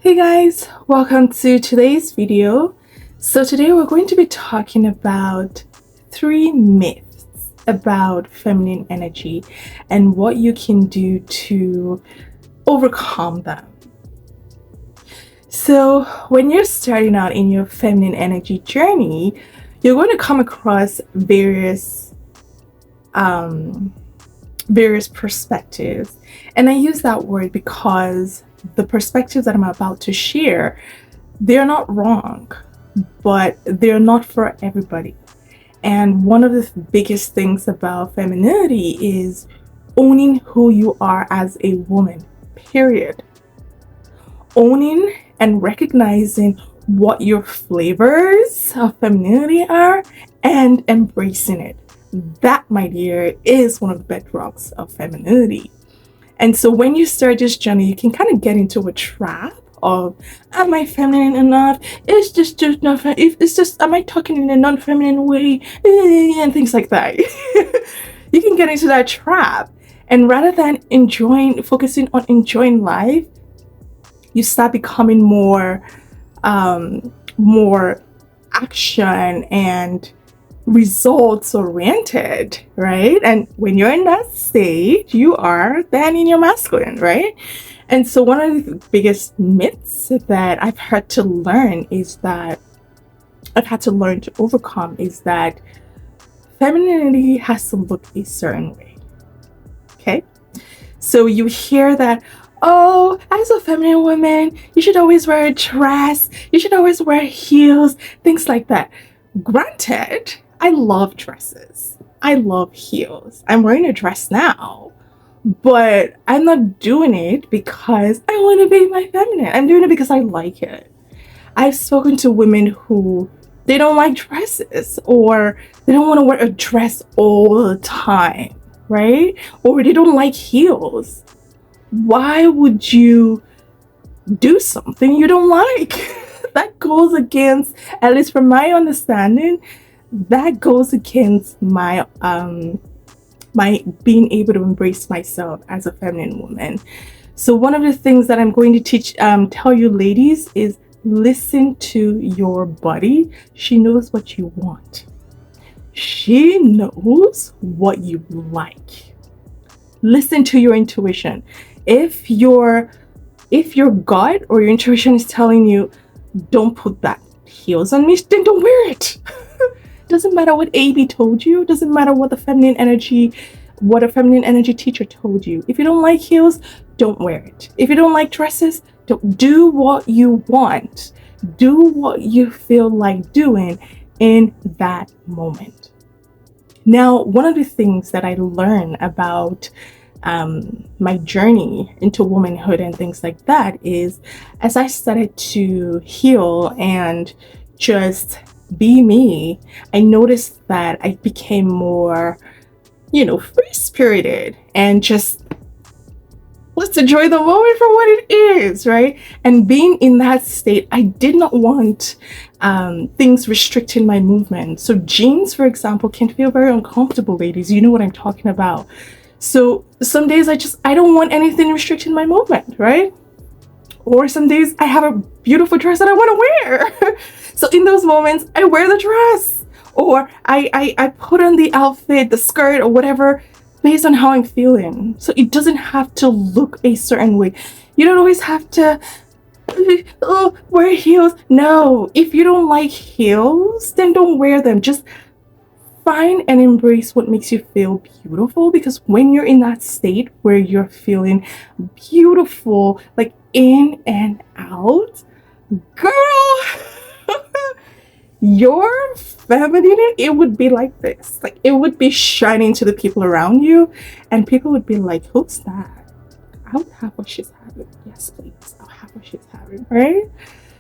Hey guys, welcome to today's video. So today we're going to be talking about 3 myths about feminine energy and what you can do to overcome them. So when you're starting out in your feminine energy journey, you're going to come across various perspectives, and I use that word because the perspectives that I'm about to share, they're not wrong, but they're not for everybody. And one of the biggest things about femininity is owning who you are as a woman, period. Owning and recognizing what your flavors of femininity are and embracing it. That, my dear, is one of the bedrocks of femininity. And so when you start this journey, you can kind of get into a trap of, am I feminine enough? It's just not, if it's just, am I talking in a non-feminine way? And things like that. You can get into that trap. And rather than focusing on enjoying life, you start becoming more action and results oriented, right? And when you're in that state, you are then in your masculine, right? And so one of the biggest myths that I've had to learn to overcome is that femininity has to look a certain way. Okay, so you hear that, oh, as a feminine woman, you should always wear a dress, you should always wear heels, things like that. Granted, I love dresses. I love heels. I'm wearing a dress now, but I'm not doing it because I want to be my feminine. I'm doing it because I like it. I've spoken to women who they don't like dresses, or they don't want to wear a dress all the time, right? Or they don't like heels. Why would you do something you don't like? That goes against, at least from my understanding, that goes against my my being able to embrace myself as a feminine woman. So one of the things that I'm going to tell you ladies is listen to your body. She knows what you want. She knows what you like. Listen to your intuition. If your gut or your intuition is telling you, don't put that heels on me, then don't wear it. Doesn't matter what AB told you. Doesn't matter what a feminine energy teacher told you. If you don't like heels, don't wear it. If you don't like dresses, don't do what you want. Do what you feel like doing in that moment. Now, one of the things that I learned about my journey into womanhood and things like that is, as I started to heal and just be me, I noticed that I became more, free-spirited and just let's enjoy the moment for what it is, right? And being in that state, I did not want things restricting my movement. So jeans, for example, can feel very uncomfortable, ladies. You know what I'm talking about. So some days I don't want anything restricting my movement, right? Or some days I have a beautiful dress that I want to wear. So in those moments, I wear the dress, or I put on the outfit, the skirt, or whatever, based on how I'm feeling. So it doesn't have to look a certain way. You don't always have to wear heels. No, if you don't like heels, then don't wear them. Just find and embrace what makes you feel beautiful, because when you're in that state where you're feeling beautiful, like in and out, girl, your feminine, it would be like this. Like, it would be shining to the people around you, and people would be like, who's that? I would have what she's having. Yes, please, I'll have what she's having, right?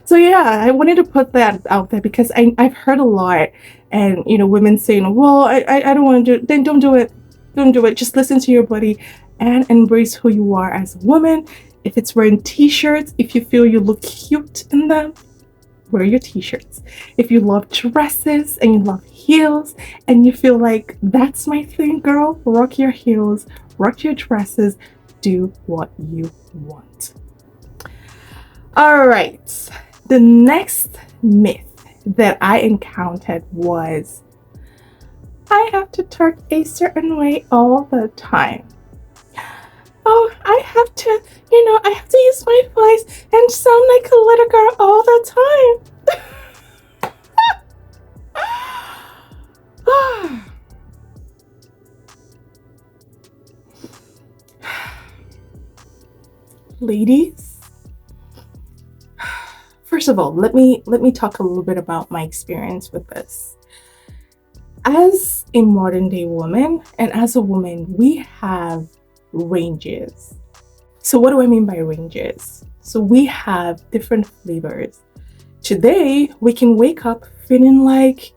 So yeah, I wanted to put that out there because I've heard a lot, and women saying, well, I don't want to do it. Then don't do it. Don't do it. Just listen to your body and embrace who you are as a woman. If it's wearing t-shirts, if you feel you look cute in them, wear your t-shirts. If you love dresses and you love heels and you feel like that's my thing, girl, rock your heels, rock your dresses, do what you want. All right. The next myth that I encountered was I have to talk a certain way all the time. Oh, I have to, I have to use my voice and sound like a little girl all the time. Ladies, first of all, let me talk a little bit about my experience with this. As a modern day woman and as a woman, we have ranges. So what do I mean by ranges? So we have different flavors. Today, we can wake up feeling like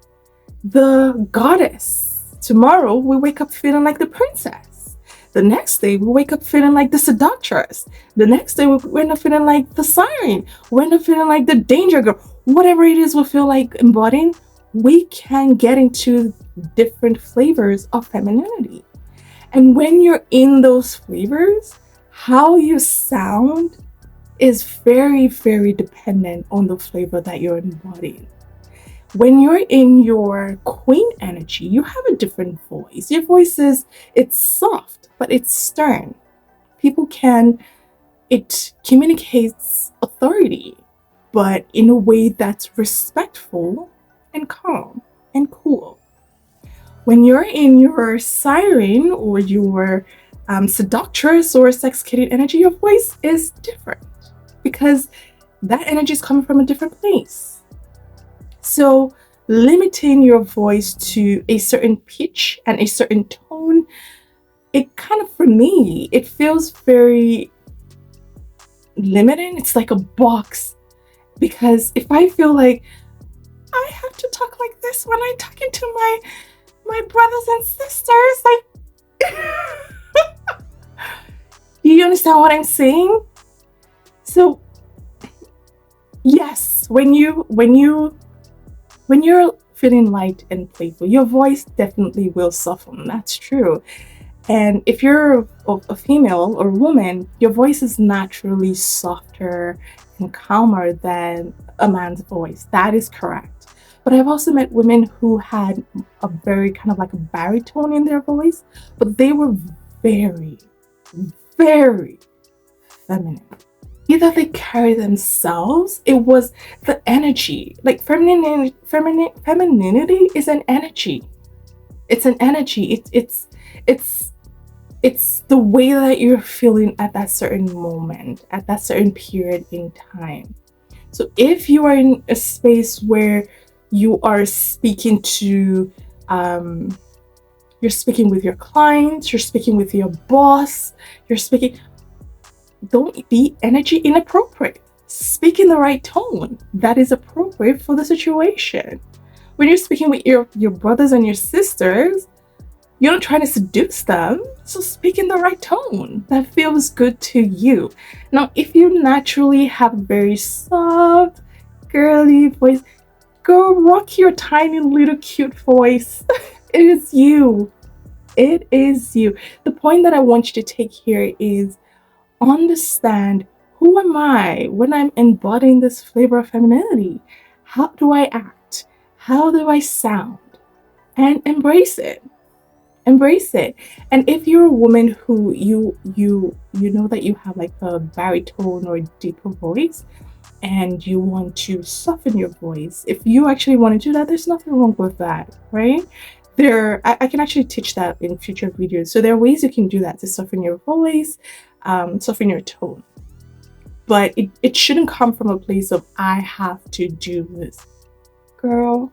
the goddess. Tomorrow, we wake up feeling like the princess. The next day, we wake up feeling like the seductress. The next day, we end up feeling like the siren. We end up feeling like the danger girl. Whatever it is we feel like embodying, we can get into different flavors of femininity. And when you're in those flavors, how you sound is very, very dependent on the flavor that you're embodying. When you're in your queen energy, you have a different voice. Your voice it's soft, but it's stern. It communicates authority, but in a way that's respectful and calm and cool. When you're in your siren or your seductress or sex kitty energy, your voice is different because that energy is coming from a different place. So limiting your voice to a certain pitch and a certain tone, it kind of, for me, it feels very limiting. It's like a box, because if I feel like I have to talk like this when I'm talking to my brothers and sisters, like, do you understand what I'm saying? So yes, when you're feeling light and playful, your voice definitely will soften. That's true. And if you're a female or woman, your voice is naturally softer and calmer than a man's voice. That is correct. But I've also met women who had a very kind of like a baritone in their voice, but they were very, very feminine. Either they carry themselves, it was the energy. Like femininity is an energy. It's an energy. It's the way that you're feeling at that certain moment, at that certain period in time. So if you are in a space where you are speaking to, you're speaking with your clients, you're speaking with your boss, don't be energy inappropriate. Speak in the right tone that is appropriate for the situation. When you're speaking with your brothers and your sisters, you're not trying to seduce them, so speak in the right tone that feels good to you. Now, if you naturally have a very soft, girly voice, go rock your tiny little cute voice. It is you. It is you. The point that I want you to take here is understand, who am I when I'm embodying this flavor of femininity? How do I act? How do I sound? And embrace it. Embrace it. And if you're a woman who you know that you have like a baritone or a deeper voice and you want to soften your voice, if you actually want to do that, there's nothing wrong with that, right? I can actually teach that in future videos. So there are ways you can do that to soften your voice, soften your tone. But it shouldn't come from a place of, I have to do this. Girl,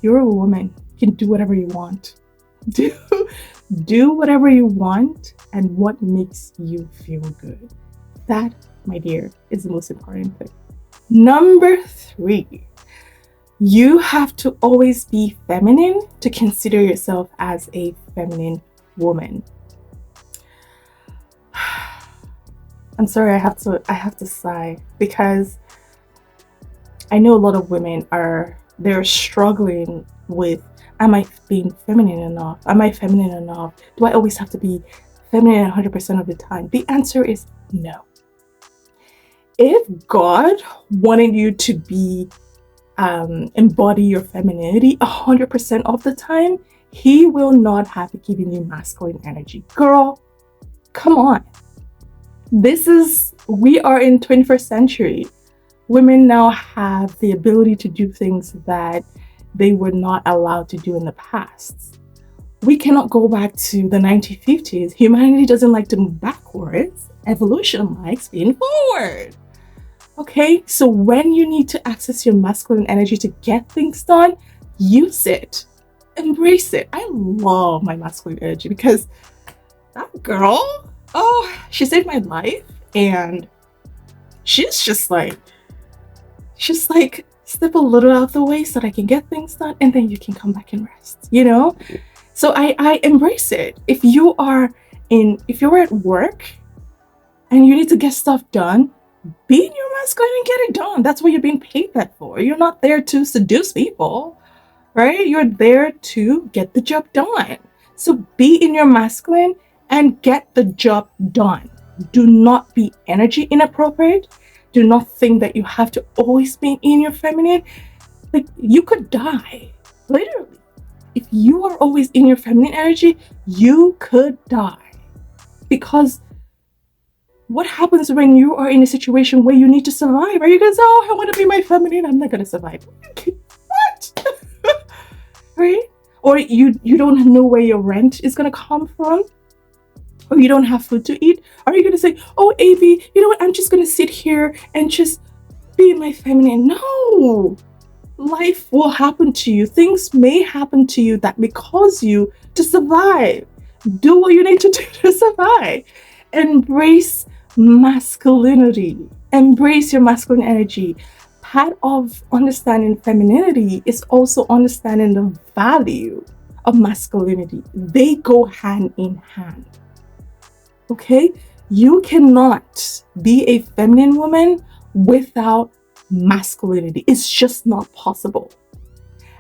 you're a woman. You can do whatever you want. Do whatever you want and what makes you feel good. That, my dear, is the most important thing. Number 3, you have to always be feminine to consider yourself as a feminine woman. I'm sorry, I have to sigh, because I know a lot of women they're struggling with, am I being feminine enough? Am I feminine enough? Do I always have to be feminine 100% of the time? The answer is no. if God wanted you to be embody your femininity 100% of the time, he will not have given you masculine energy. Girl, come on. We are in 21st century. Women now have the ability to do things that they were not allowed to do in the past. We cannot go back to the 1950s. Humanity doesn't like to move backwards. Evolution likes being forward. Okay, so when you need to access your masculine energy to get things done, use it. Embrace it. I love my masculine energy because that girl, oh, she saved my life. And she's just like, step a little out of the way so that I can get things done and then you can come back and rest, you know? So I embrace it. If you're at work and you need to get stuff done, be in your masculine and get it done. That's what you're being paid that for. You're not there to seduce people, right? You're there to get the job done. So be in your masculine and get the job done. Do not be energy inappropriate. Do not think that you have to always be in your feminine. Like, you could die, literally. If you are always in your feminine energy, you could die. Because what happens when you are in a situation where you need to survive? Are you gonna say, oh, I want to be my feminine, I'm not gonna survive? What? Right? Or you don't know where your rent is gonna come from, or you don't have food to eat. Are you gonna say, oh, AB, you know what, I'm just gonna sit here and just be my feminine? No. Life will happen to you. Things may happen to you that may cause you to survive. Do what you need to do to survive. Embrace masculinity. Embrace your masculine energy. Part of understanding femininity is also understanding the value of masculinity. They go hand in hand. Okay? You cannot be a feminine woman without masculinity. It's just not possible.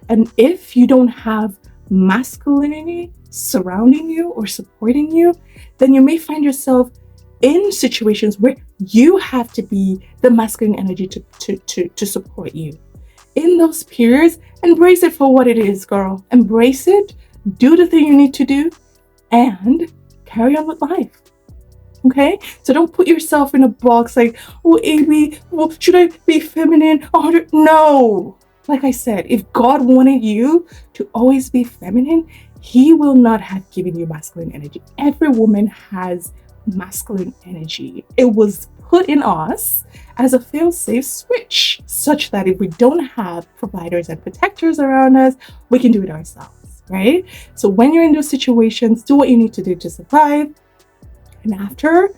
And if you don't have masculinity surrounding you or supporting you, then you may find yourself in situations where you have to be the masculine energy to support you. In those periods, embrace it for what it is, girl. Embrace it, do the thing you need to do, and carry on with life. Okay? So don't put yourself in a box like, oh, AB, well, should I be feminine 100? No. Like I said, if God wanted you to always be feminine, he will not have given you masculine energy. Every woman has masculine energy. It was put in us as a fail-safe switch, such that if we don't have providers and protectors around us, we can do it ourselves, right? So when you're in those situations, do what you need to do to survive. And after,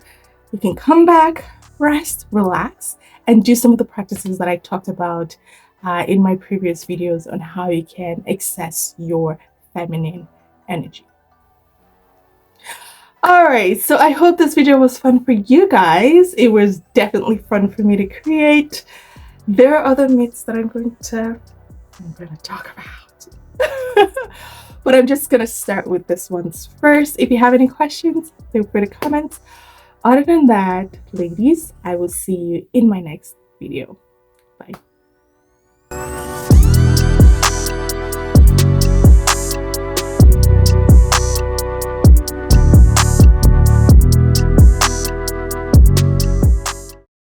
you can come back, rest, relax, and do some of the practices that I talked about in my previous videos on how you can access your feminine energy. Alright, so I hope this video was fun for you guys. It was definitely fun for me to create. There are other myths that I'm going to talk about. But I'm just going to start with this ones first. If you have any questions, feel free to comment. Other than that, ladies, I will see you in my next video. Bye.